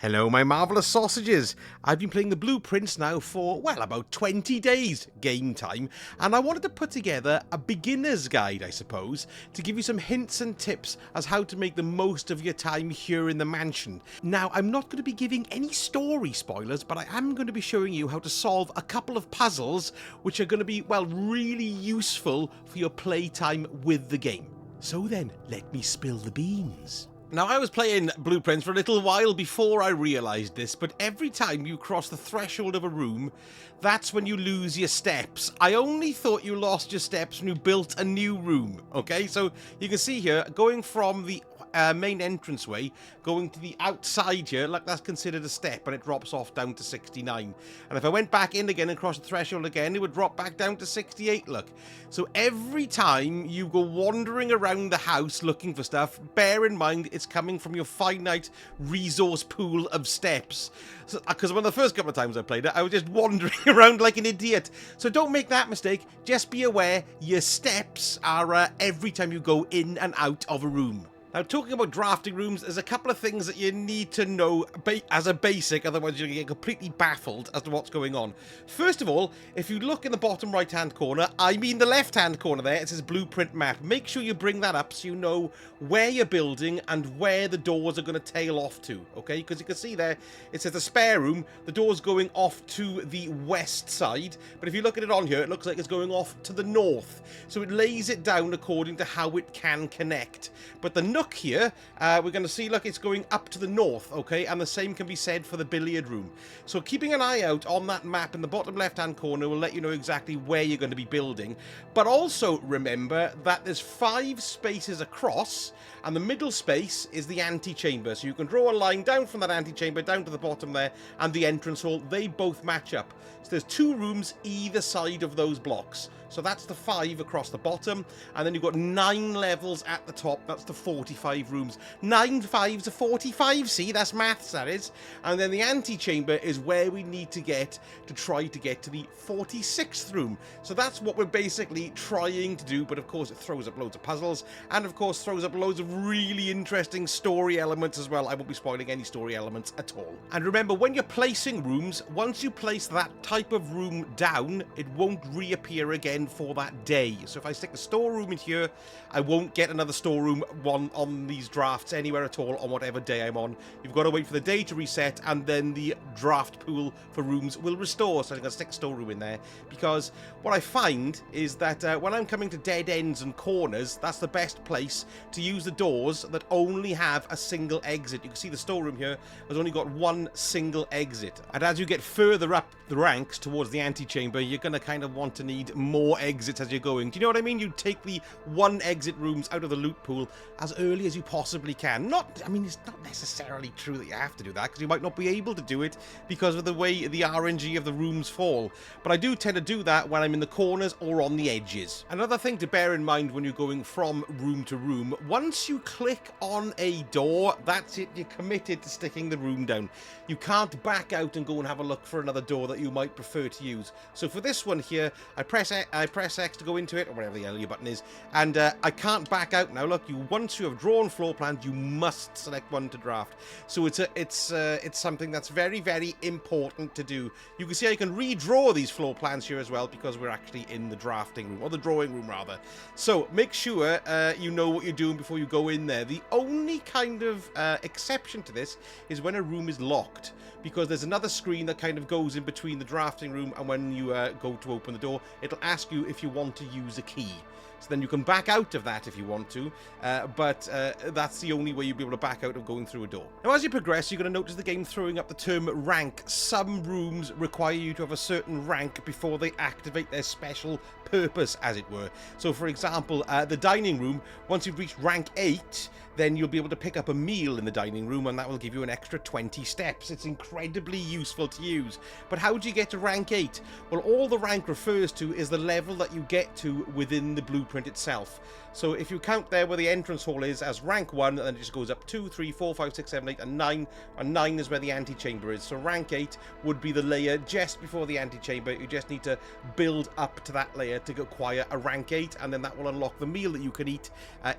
Hello, my marvellous sausages. I've been playing the blueprints now for, well, about 20 days game time, and I wanted to put together a beginner's guide, I suppose, to give you some hints and tips as how to make the most of your time here in the mansion. Now, I'm not going to be giving any story spoilers, but I am going to be showing you how to solve a couple of puzzles which are going to be, well, really useful for your playtime with the game. So then, let me spill the beans. Now, I was playing Blueprints for a little while before I realised this, but every time you cross the threshold of a room, that's when you lose your steps. I only thought you lost your steps when you built a new room, okay? So you can see here, going from the main entranceway, going to the outside here, like that's considered a step, and it drops off down to 69. And if I went back in again and crossed the threshold again, it would drop back down to 68, look. So every time you go wandering around the house looking for stuff, bear in mind it's coming from your finite resource pool of steps. Because one of the first couple of times I played it, I was just wandering around like an idiot. So don't make that mistake. Just be aware your steps are every time you go in and out of a room. Now, talking about drafting rooms, there's a couple of things that you need to know as a basic, otherwise you're going to get completely baffled as to what's going on. First of all, if you look in the bottom right-hand corner, I mean the left-hand corner there, it says Blueprint Map. Make sure you bring that up so you know where you're building and where the doors are going to tail off to, okay? Because you can see there, it says the spare room, the door's going off to the west side, but if you look at it on here, it looks like it's going off to the north. So it lays it down according to how it can connect. But the nook here, we're going to see, look, it's going up to the north, okay? And the same can be said for the billiard room. So keeping an eye out on that map in the bottom left-hand corner will let you know exactly where you're going to be building. But also remember that there's 5 spaces across, and the middle space is the antechamber. So you can draw a line down from that antechamber down to the bottom there, and the entrance hall, they both match up. So there's 2 rooms either side of those blocks. So that's the 5 across the bottom, and then you've got 9 levels at the top. That's the 45 rooms. 9 5s are 45, see? That's maths, that is. And then the antechamber is where we need to get to try to get to the 46th room. So that's what we're basically trying to do, but of course it throws up loads of puzzles, and of course throws up loads of really interesting story elements as well. I won't be spoiling any story elements at all. And remember, when you're placing rooms, once you place that type of room down, it won't reappear again for that day. So if I stick a storeroom in here, I won't get another storeroom one on these drafts anywhere at all on whatever day I'm on. You've got to wait for the day to reset, and then the draft pool for rooms will restore. So I'm going to stick a storeroom in there, because what I find is that when I'm coming to dead ends and corners, that's the best place to use the doors that only have a single exit. You can see the storeroom here has only got one single exit, and as you get further up the ranks towards the antechamber, you're going to kind of want to need more exits as you're going. Do you know what I mean? You take the 1 exit rooms out of the loot pool as early as you possibly can. I mean, it's not necessarily true that you have to do that, because you might not be able to do it because of the way the RNG of the rooms fall. But I do tend to do that when I'm in the corners or on the edges. Another thing to bear in mind when you're going from room to room, once you click on a door, that's it, you're committed to sticking the room down. You can't back out and go and have a look for another door that you might prefer to use. So for this one here, I press X to go into it, or whatever the L button is, and I can't back out now. Look, once you have drawn floor plans, you must select one to draft. So it's something that's very, very important to do. You can see I can redraw these floor plans here as well, because we're actually in the drafting room, or the drawing room rather. So make sure you know what you're doing before you go in there. The only kind of exception to this is when a room is locked, because there's another screen that kind of goes in between the drafting room, and when you go to open the door, it'll ask you if you want to use a key. So then you can back out of that if you want to, but that's the only way you'll be able to back out of going through a door. Now, as you progress, you're going to notice the game throwing up the term rank. Some rooms require you to have a certain rank before they activate their special purpose, as it were. So, for example, the dining room, once you've reached rank 8, then you'll be able to pick up a meal in the dining room, and that will give you an extra 20 steps. It's incredibly useful to use. But how do you get to rank 8? Well, all the rank refers to is the level that you get to within the blueprint blueprint itself. So if you count there where the entrance hall is as rank 1, and then it just goes up 2, 3, 4, 5, 6, 7, 8, and 9. And 9 is where the antechamber is. So rank 8 would be the layer just before the antechamber. You just need to build up to that layer to acquire a rank 8, and then that will unlock the meal that you can eat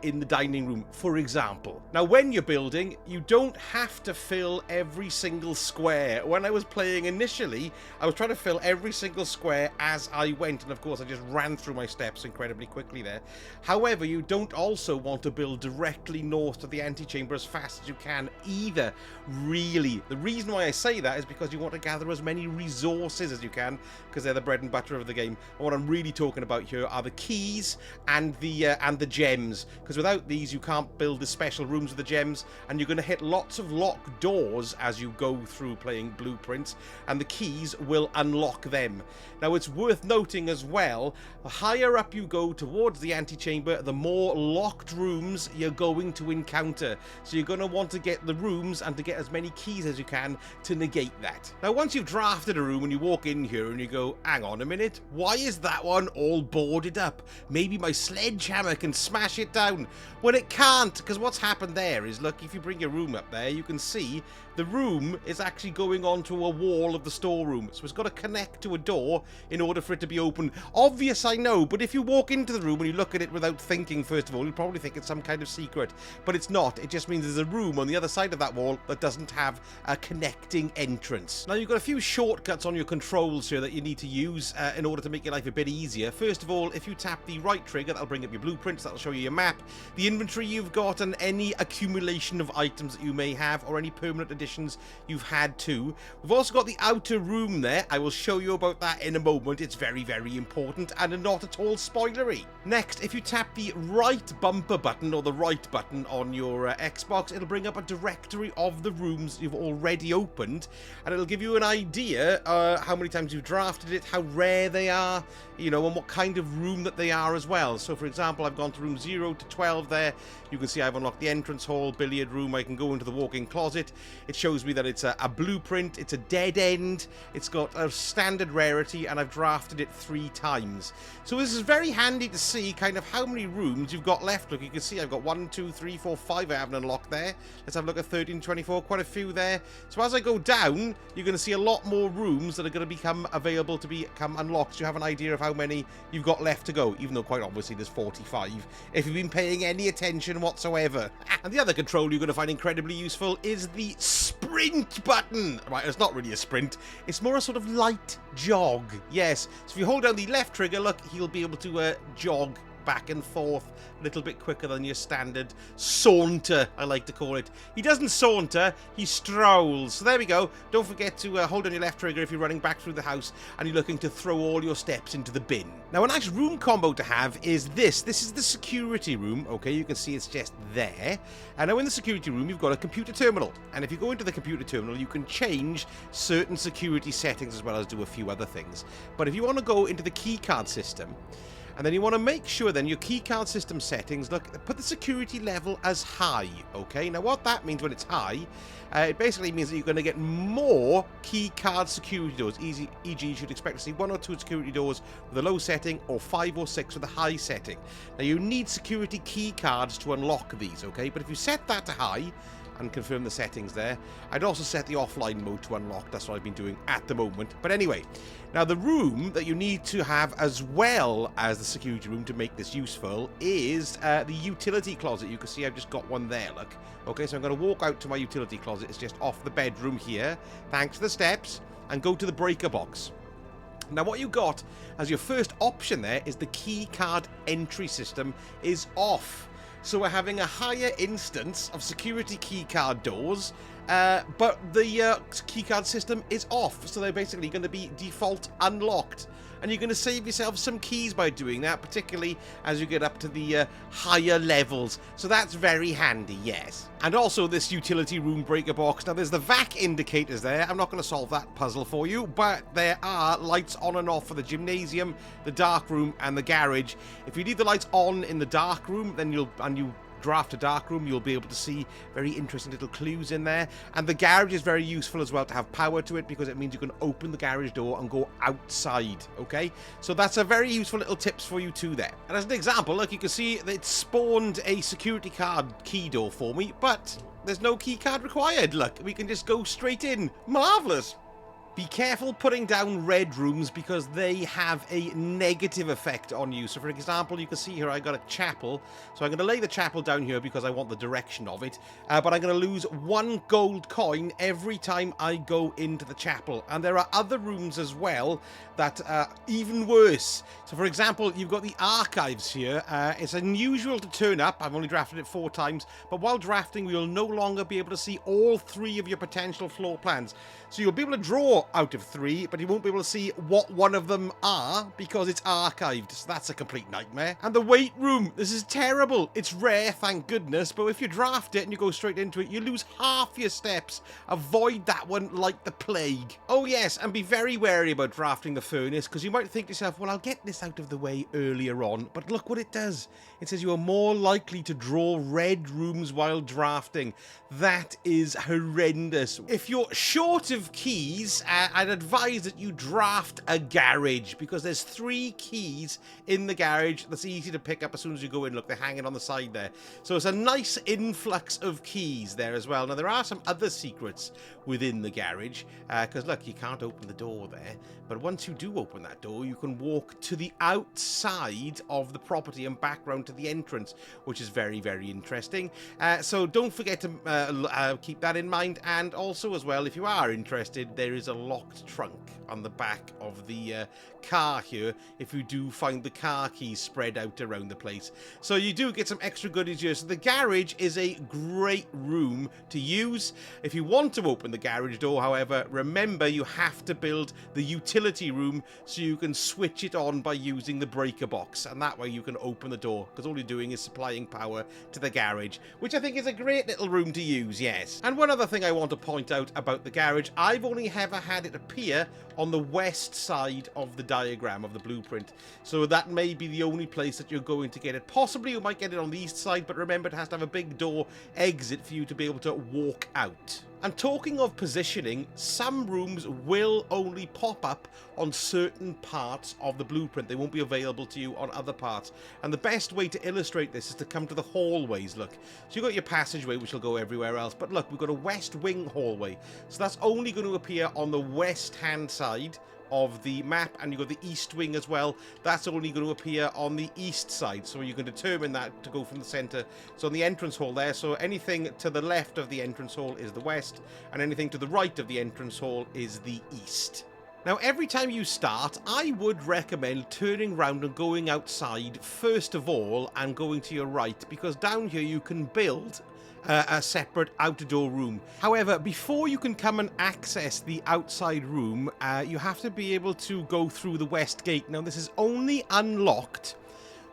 in the dining room, for example. Now, when you're building, you don't have to fill every single square. When I was playing initially, I was trying to fill every single square as I went, and of course I just ran through my steps incredibly quickly there. However, you don't also want to build directly north to the antechamber as fast as you can either, really. The reason why I say that is because you want to gather as many resources as you can, because they're the bread and butter of the game. And what I'm really talking about here are the keys and the gems, because without these you can't build the special rooms with the gems, and you're going to hit lots of locked doors as you go through playing blueprints, and the keys will unlock them. Now, it's worth noting as well, the higher up you go towards the antechamber, the more locked rooms you're going to encounter. So you're going to want to get the rooms and to get as many keys as you can to negate that. Now, once you've drafted a room and you walk in here and you go, hang on a minute, why is that one all boarded up? Maybe my sledgehammer can smash it down. Well, it can't, because what's happened there is, look, if you bring your room up there, you can see the room is actually going onto a wall of the storeroom. So it's got to connect to a door in order for it to be open. Obvious, I know, but if you walk into the room and you look at it without thinking, first of all, you'll probably think it's some kind of secret. But it's not. It just means there's a room on the other side of that wall that doesn't have a connecting entrance. Now, you've got a few shortcuts on your controls here that you need to use in order to make your life a bit easier. First of all, if you tap the right trigger, that'll bring up your blueprints, that'll show you your map, the inventory you've got, and any accumulation of items that you may have, or any permanent additions you've had too. We've also got the outer room there. I will show you about that in a moment. It's very, very important and not at all spoilery. Next, if you tap the right bumper button or the right button on your Xbox, it'll bring up a directory of the rooms you've already opened, and it'll give you an idea how many times you've drafted it, how rare they are, you know, and what kind of room that they are as well. So, for example, I've gone to room 0 to 12 there. You can see I've unlocked the entrance hall, billiard room. I can go into the walk-in closet. It shows me that it's a blueprint, it's a dead end, it's got a standard rarity, and I've drafted it 3 times. So this is very handy to see kind of how many rooms you've got left. Look, you can see I've got 1, 2, 3, 4, 5 I haven't unlocked there. Let's have a look at 13, 24, quite a few there. So as I go down, you're going to see a lot more rooms that are going to become available to become unlocked. So you have an idea of how many you've got left to go, even though quite obviously there's 45, if you've been paying any attention whatsoever. And the other control you're going to find incredibly useful is the sprint button. Right, it's not really a sprint, it's more a sort of light jog. Yes, so if you hold down the left trigger, look, he'll be able to jog back and forth a little bit quicker than your standard saunter, I like to call it. He doesn't saunter, he strolls. So there we go. Don't forget to hold on your left trigger if you're running back through the house and you're looking to throw all your steps into the bin. Now, a nice room combo to have is this. This is the security room. Okay, you can see it's just there. And now in the security room, you've got a computer terminal. And if you go into the computer terminal, you can change certain security settings as well as do a few other things. But if you want to go into the keycard system, and then you want to make sure then your keycard system settings, look, put the security level as high, okay? Now what that means when it's high, it basically means that you're going to get more keycard security doors. E.g., you should expect to see 1 or 2 security doors with a low setting, or 5 or 6 with a high setting. Now you need security keycards to unlock these, okay? But if you set that to high, and confirm the settings there. I'd also set the offline mode to unlock. That's what I've been doing at the moment. But anyway, now the room that you need to have as well as the security room to make this useful is the utility closet. You can see I've just got one there, look. Okay, so I'm going to walk out to my utility closet. It's just off the bedroom here, thanks to the steps, and go to the breaker box. Now what you got as your first option there is the key card entry system is off. So we're having a higher instance of security keycard doors, but the keycard system is off. So they're basically going to be default unlocked. And you're going to save yourself some keys by doing that, particularly as you get up to the higher levels. So that's very handy, yes. And also this utility room breaker box. Now there's the vac indicators there. I'm not going to solve that puzzle for you, but there are lights on and off for the gymnasium, the dark room, and the garage. If you leave the lights on in the dark room, then you draft a dark room, you'll be able to see very interesting little clues in there. And the garage is very useful as well to have power to it, because it means you can open the garage door and go outside, okay? So that's a very useful little tips for you too there. And as an example, look, you can see that it spawned a security card key door for me, but there's no key card required. Look, we can just go straight in. Marvellous. Be careful putting down red rooms, because they have a negative effect on you. So for example, you can see here I got a chapel. So I'm going to lay the chapel down here because I want the direction of it. But I'm going to lose 1 gold coin every time I go into the chapel. And there are other rooms as well that are even worse. So for example, you've got the archives here. It's unusual to turn up. I've only drafted it 4 times. But while drafting, we will no longer be able to see all 3 of your potential floor plans. So you'll be able to draw out of 3, but you won't be able to see what one of them are because it's archived. So that's a complete nightmare. And the weight room, this is terrible. It's rare, thank goodness, but if you draft it and you go straight into it, you lose half your steps. Avoid that one like the plague. Oh yes, and be very wary about drafting the furnace, because you might think to yourself, well, I'll get this out of the way earlier on, but look what it does. It says you are more likely to draw red rooms while drafting. That is horrendous. If you're short of keys, I'd advise that you draft a garage, because there's 3 keys in the garage that's easy to pick up as soon as you go in. Look, they're hanging on the side there. So it's a nice influx of keys there as well. Now, there are some other secrets within the garage, because look, you can't open the door there, but once you do open that door, you can walk to the outside of the property and back round to the entrance, which is very, very interesting. So don't forget to keep that in mind. And also as well, if you are interested, there is a locked trunk on the back of the car here if you do find the car keys spread out around the place. So you do get some extra goodies here. So the garage is a great room to use. If you want to open the garage door, however, remember you have to build the utility room so you can switch it on by using the breaker box, and that way you can open the door, because all you're doing is supplying power to the garage, which I think is a great little room to use, yes. And one other thing I want to point out about the garage, I've only ever had it appear on the west side of the diagram of the blueprint, so that may be the only place that you're going to get it. Possibly you might get it on the east side, but remember it has to have a big door exit for you to be able to walk out. And talking of positioning, some rooms will only pop up on certain parts of the blueprint. They won't be available to you on other parts. And the best way to illustrate this is to come to the hallways, look. So you've got your passageway, which will go everywhere else. But look, we've got a west wing hallway. So that's only going to appear on the west-hand side of the map, and you've got the east wing as well. That's only going to appear on the east side, so you can determine that to go from the center. So on the entrance hall there, so anything to the left of the entrance hall is the west, and anything to the right of the entrance hall is the east. Now, every time you start, I would recommend turning around and going outside first of all and going to your right, because down here you can build a separate outdoor room. However, before you can come and access the outside room, you have to be able to go through the west gate. Now, this is only unlocked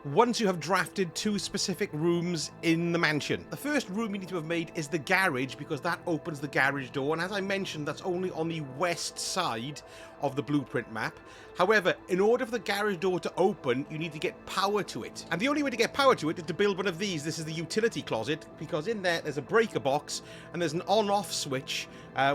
once you have drafted 2 specific rooms in the mansion. The first room you need to have made is the garage, because that opens the garage door, and as I mentioned, that's only on the west side of the blueprint map. However, in order for the garage door to open, you need to get power to it. And the only way to get power to it is to build one of these. This is the utility closet, because in there's a breaker box and there's an on-off switch,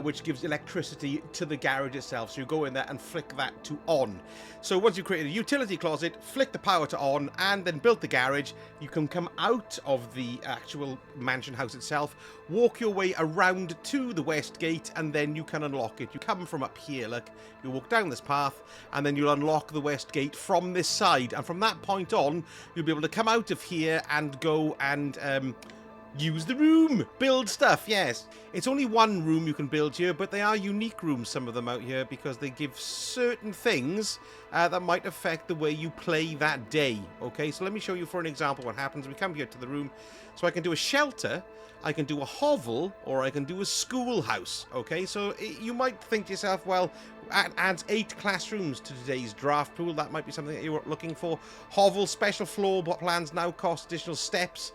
which gives electricity to the garage itself. So you go in there and flick that to on. So once you've created a utility closet, flick the power to on, and then built the garage, you can come out of the actual mansion house itself, walk your way around to the west gate, and then you can unlock it. You come from up here, look, you walk down this path, and then you'll unlock the west gate from this side. And from that point on, you'll be able to come out of here and go and use the room, build stuff. Yes, it's only 1 room you can build here, but they are unique rooms, some of them out here, because they give certain things that might affect the way you play that day. Okay, so let me show you for an example what happens. We come here to the room, so I can do a shelter, I can do a hovel, or I can do a schoolhouse. Okay, so you might think to yourself, well, it adds 8 classrooms to today's draft pool. That might be something that you were looking for. Hovel, special floor plans now cost additional steps.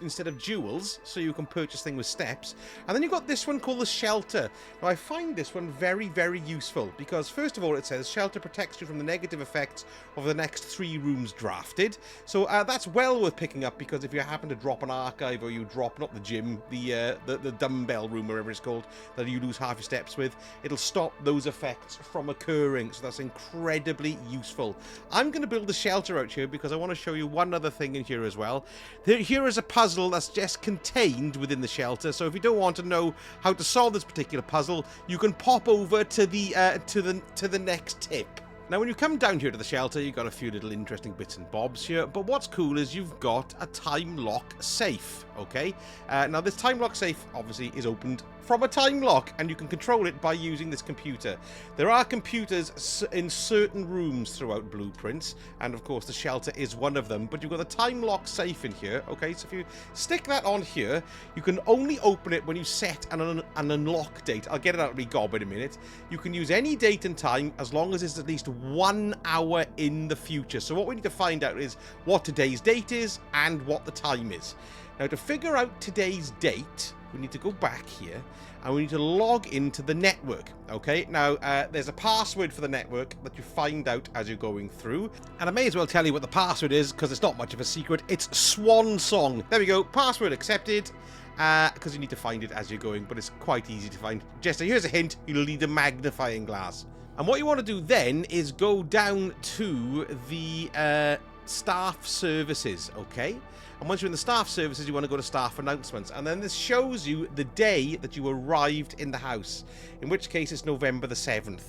Instead of jewels, so you can purchase things with steps. And then you've got this one called the shelter. Now, I find this one very, very useful because, first of all, it says shelter protects you from the negative effects of the next 3 rooms drafted. So that's well worth picking up, because if you happen to drop an archive, or you drop, not the gym, the dumbbell room, wherever it's called, that you lose half your steps with, it'll stop those effects from occurring. So that's incredibly useful. I'm going to build the shelter out here because I want to show you one other thing in here as well. Here is a puzzle that's just contained within the shelter. So if you don't want to know how to solve this particular puzzle, you can pop over to the next tip. Now, when you come down here to the shelter, you've got a few little interesting bits and bobs here, but what's cool is you've got a time lock safe, okay? Now, this time lock safe, obviously, is opened from a time lock, and you can control it by using this computer. There are computers in certain rooms throughout Blueprints, and, of course, the shelter is one of them, but you've got the time lock safe in here, okay? So if you stick that on here, you can only open it when you set an unlock date. I'll get it out of my gob in a minute. You can use any date and time as long as it's at least 1 hour in the future. So what we need to find out is what today's date is and what the time is. Now, to figure out today's date, we need to go back here and we need to log into the network, okay? Now, there's a password for the network that you find out as you're going through, and I may as well tell you what the password is because it's not much of a secret. It's Swan Song. There we go, password accepted, because you need to find it as you're going, but it's quite easy to find. Jester, here's a hint, you'll need a magnifying glass. And what you want to do then is go down to the staff services, okay? And once you're in the staff services, you want to go to staff announcements. And then this shows you the day that you arrived in the house, in which case it's November the 7th.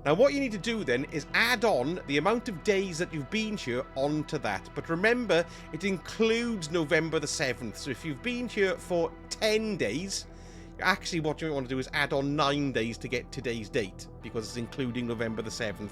Now, what you need to do then is add on the amount of days that you've been here onto that. But remember, it includes November the 7th. So if you've been here for 10 days, actually what you want to do is add on 9 days to get today's date, because it's including November the 7th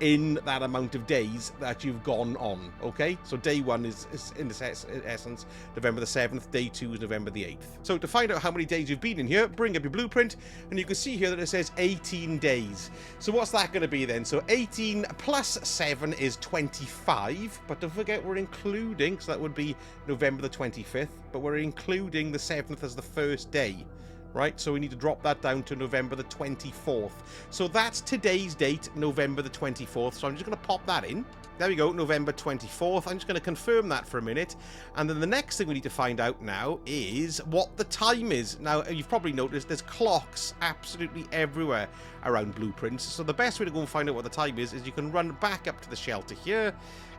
in that amount of days that you've gone on, okay? So day 1 is in this essence November the 7th, day 2 is November the 8th. So to find out how many days you've been in here, bring up your blueprint, and you can see here that it says 18 days. So what's that going to be then? So 18 plus 7 is 25, but don't forget we're including, so that would be November the 25th, but we're including the 7th as the first day. Right, so we need to drop that down to November the 24th. So that's today's date, November the 24th. So I'm just going to pop that in. There we go, November 24th. I'm just going to confirm that for a minute. And then the next thing we need to find out now is what the time is. Now, you've probably noticed there's clocks absolutely everywhere around Blueprints. So the best way to go and find out what the time is you can run back up to the shelter here.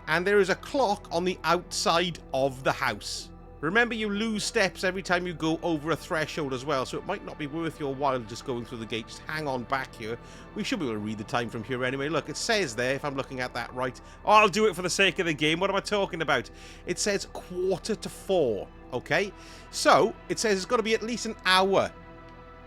And there is a clock on the outside of the house. Remember, you lose steps every time you go over a threshold as well, so it might not be worth your while just going through the gate. Just hang on back here. We should be able to read the time from here anyway. Look, it says there, if I'm looking at that right. Oh, I'll do it for the sake of the game. What am I talking about? It says 3:45, okay? So, it says it's got to be at least an hour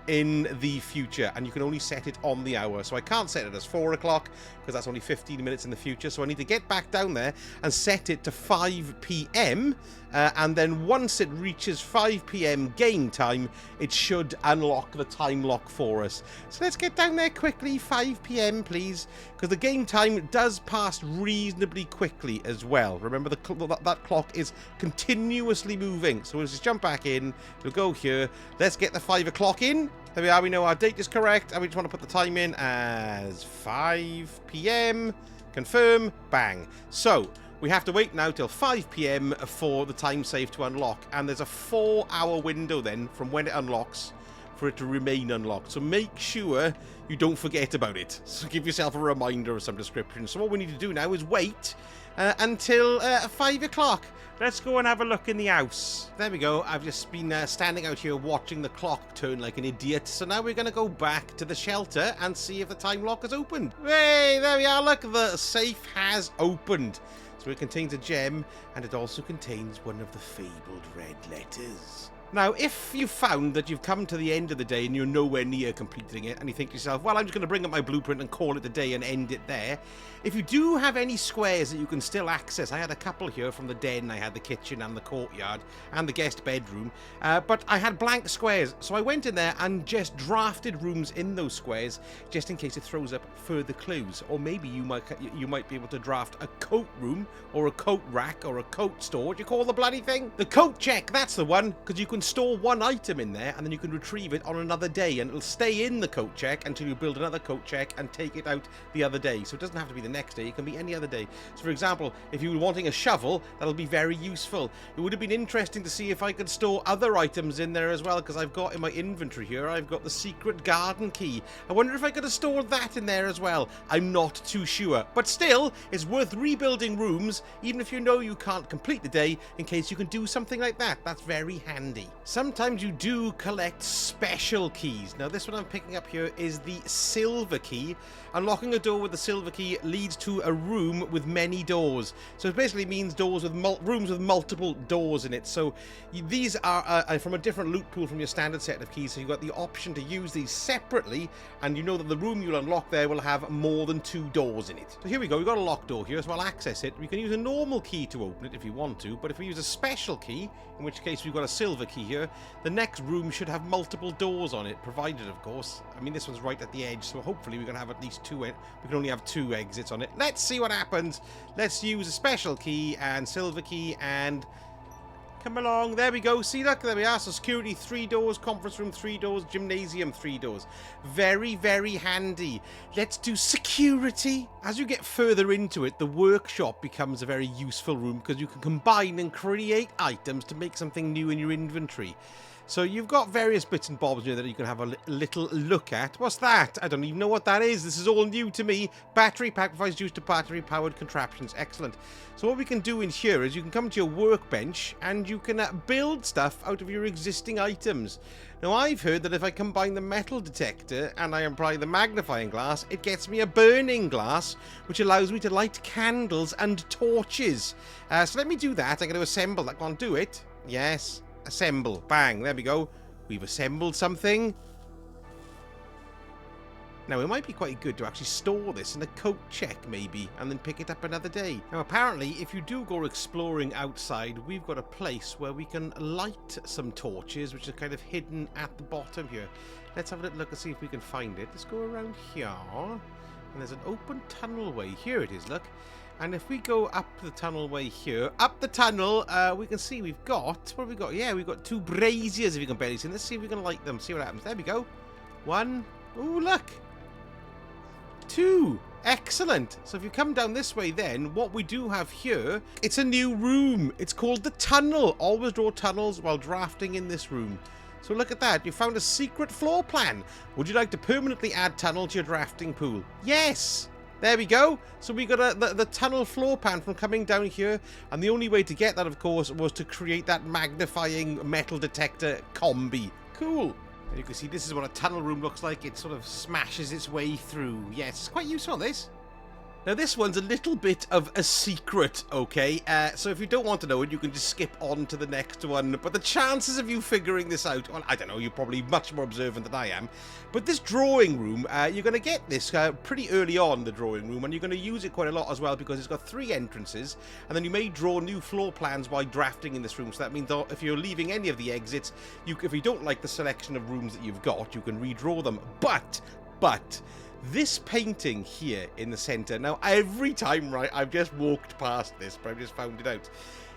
in the future, and you can only set it on the hour. So I can't set it as 4 o'clock because that's only 15 minutes in the future. So I need to get back down there and set it to 5 p.m. And then once it reaches 5 p.m. game time, it should unlock the time lock for us. So let's get down there quickly. 5 p.m. please, because the game time does pass reasonably quickly as well. Remember, that clock is continuously moving. So we'll just jump back in. We'll go here. Let's get the 5 o'clock in. There we are, we know our date is correct, and we just want to put the time in as 5 p.m. Confirm, bang. So, we have to wait now till 5 p.m. for the time save to unlock, and there's a 4-hour window then from when it unlocks for it to remain unlocked. So make sure you don't forget about it. So give yourself a reminder of some description. So what we need to do now is wait until 5 o'clock. Let's go and have a look in the house. There we go. I've just been standing out here watching the clock turn like an idiot. So now we're going to go back to the shelter and see if the time lock has opened. Hey, there we are. Look, the safe has opened. So it contains a gem, and it also contains one of the fabled red letters. Now, if you found that you've come to the end of the day and you're nowhere near completing it, and you think to yourself, well, I'm just going to bring up my blueprint and call it a day and end it there. If you do have any squares that you can still access, I had a couple here from the den, I had the kitchen and the courtyard and the guest bedroom, but I had blank squares, so I went in there and just drafted rooms in those squares, just in case it throws up further clues. Or maybe you might be able to draft a coat room, or a coat rack, or a coat store. What do you call the bloody thing? The coat check, that's the one, because you can store one item in there and then you can retrieve it on another day, and it'll stay in the coat check until you build another coat check and take it out the other day. So it doesn't have to be the next day, it can be any other day. So for example, if you were wanting a shovel, that'll be very useful. It would have been interesting to see if I could store other items in there as well, because I've got in my inventory here, I've got the secret garden key. I wonder if I could have stored that in there as well. I'm not too sure, but still, it's worth rebuilding rooms, even if you know you can't complete the day, in case you can do something like that. That's very handy. Sometimes you do collect special keys. Now this one I'm picking up here is the silver key. Unlocking a door with the silver key leads to a room with many doors. So it basically means doors with rooms with multiple doors in it. So these are from a different loot pool from your standard set of keys. So you've got the option to use these separately, and you know that the room you'll unlock there will have more than 2 doors in it. So here we go. We've got a locked door here, so I'll access it. We can use a normal key to open it if you want to, but if we use a special key, in which case we've got a silver key here, the next room should have multiple doors on it, provided, of course. I mean, this one's right at the edge, so hopefully we can have at least 2. We can only have 2 exits on it. Let's see what happens. Let's use a special key and silver key and come along. There we go. See, look, there we are. So security 3 doors, conference room 3 doors, gymnasium 3 doors. Very, very handy. Let's do security. As you get further into it, the workshop becomes a very useful room because you can combine and create items to make something new in your inventory. So you've got various bits and bobs here that you can have a little look at. What's that? I don't even know what that is. This is all new to me. Battery pack provides use to battery-powered contraptions. Excellent. So what we can do in here is you can come to your workbench and you can build stuff out of your existing items. Now, I've heard that if I combine the metal detector and I apply the magnifying glass, it gets me a burning glass, which allows me to light candles and torches. So let me do that. I'm going to assemble that. Go on, do it. Yes. Assemble. Bang. There we go. We've assembled something. Now, it might be quite good to actually store this in a coat check, maybe, and then pick it up another day. Now, apparently, if you do go exploring outside, we've got a place where we can light some torches, which are kind of hidden at the bottom here. Let's have a little look and see if we can find it. Let's go around here. And there's an open tunnelway. Here it is, look. And if we go up the tunnelway here, up the tunnel, we can see we've got, what have we got? Yeah, we've got 2 braziers, if you can barely see. Let's see if we can light them, see what happens. There we go. 1. Ooh, look. 2. Excellent. So if you come down this way then, what we do have here, it's a new room. It's called the tunnel. Always draw tunnels while drafting in this room. So look at that. You found a secret floor plan. Would you like to permanently add tunnel to your drafting pool? Yes. There we go. So we got the tunnel floor pan from coming down here. And the only way to get that, of course, was to create that magnifying metal detector combi. Cool. And you can see this is what a tunnel room looks like. It sort of smashes its way through. Yes, it's quite useful, this. Now, this one's a little bit of a secret, okay? So if you don't want to know it, you can just skip on to the next one. But the chances of you figuring this out, well, I don't know, you're probably much more observant than I am. But this drawing room, you're going to get this pretty early on, the drawing room, and you're going to use it quite a lot as well because it's got 3 entrances. And then you may draw new floor plans while drafting in this room. So that means if you're leaving any of the exits, if you don't like the selection of rooms that you've got, you can redraw them. But this painting here in the center, now every time, right, I've just walked past this, but I've just found it out.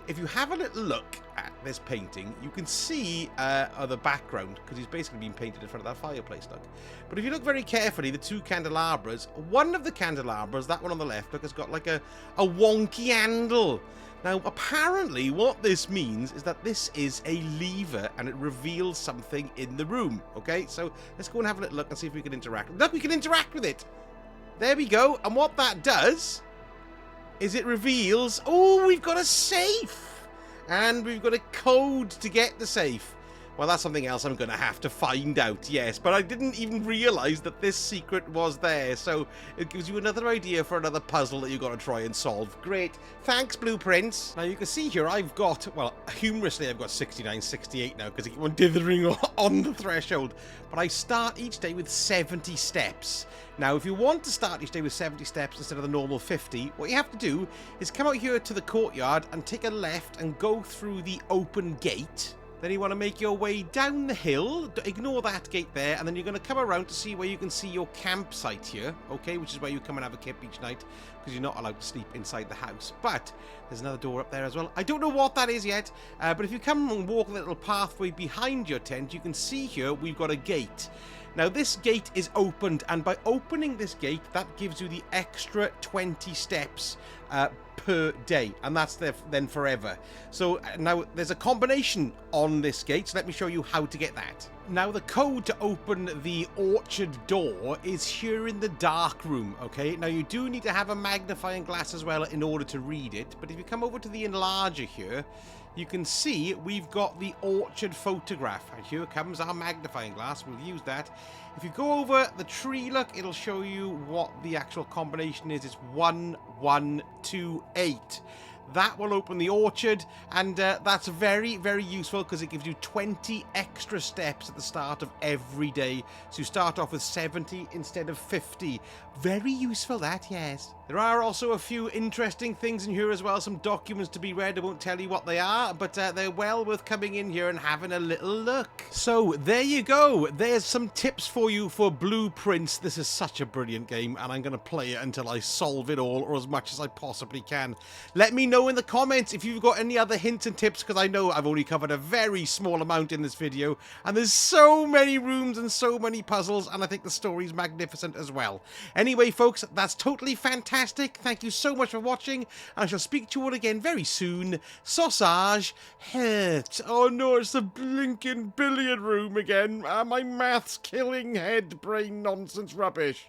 If you have a little look at this painting, you can see the background, because he's basically been painted in front of that fireplace, look. But if you look very carefully, the 2 candelabras, one of the candelabras, that one on the left, look, has got like a wonky handle. Now, apparently, what this means is that this is a lever, and it reveals something in the room, okay? So, let's go and have a little look and see if we can interact. Look, we can interact with it! There we go, and what that does is it reveals, oh, we've got a safe! And we've got a code to get the safe. Well, that's something else I'm going to have to find out, yes. But I didn't even realise that this secret was there. So it gives you another idea for another puzzle that you've got to try and solve. Great. Thanks, Blueprints. Now, you can see here I've got, well, humorously, I've got 69, 68 now because I keep on dithering on the threshold. But I start each day with 70 steps. Now, if you want to start each day with 70 steps instead of the normal 50, what you have to do is come out here to the courtyard and take a left and go through the open gate. Then you want to make your way down the hill, ignore that gate there, and then you're going to come around to see where you can see your campsite here, okay, which is where you come and have a camp each night, because you're not allowed to sleep inside the house. But there's another door up there as well. I don't know what that is yet, but if you come and walk the little pathway behind your tent, you can see here we've got a gate. Now, this gate is opened, and by opening this gate, that gives you the extra 20 steps per day, and that's there then forever. So now there's a combination on this gate, so let me show you how to get that. Now, the code to open the orchard door is here in the dark room, okay? Now, you do need to have a magnifying glass as well in order to read it, but if you come over to the enlarger here, you can see we've got the orchard photograph, and here comes our magnifying glass. We'll use that. If you go over the tree, look, it'll show you what the actual combination is. It's 1128. That will open the orchard, and that's very, very useful because it gives you 20 extra steps at the start of every day. So you start off with 70 instead of 50. Very useful, that, yes. There are also a few interesting things in here as well, some documents to be read. I won't tell you what they are, but they're well worth coming in here and having a little look. So there you go. There's some tips for you for Blueprints. This is such a brilliant game, and I'm going to play it until I solve it all, or as much as I possibly can. Let me know in the comments if you've got any other hints and tips, because I know I've only covered a very small amount in this video, and there's so many rooms and so many puzzles, and I think the story's magnificent as well. Anyway, folks, that's totally fantastic. Thank you so much for watching, and I shall speak to you all again very soon. Sausage, het. Oh no, it's the blinking billiard room again. My maths killing head brain nonsense rubbish.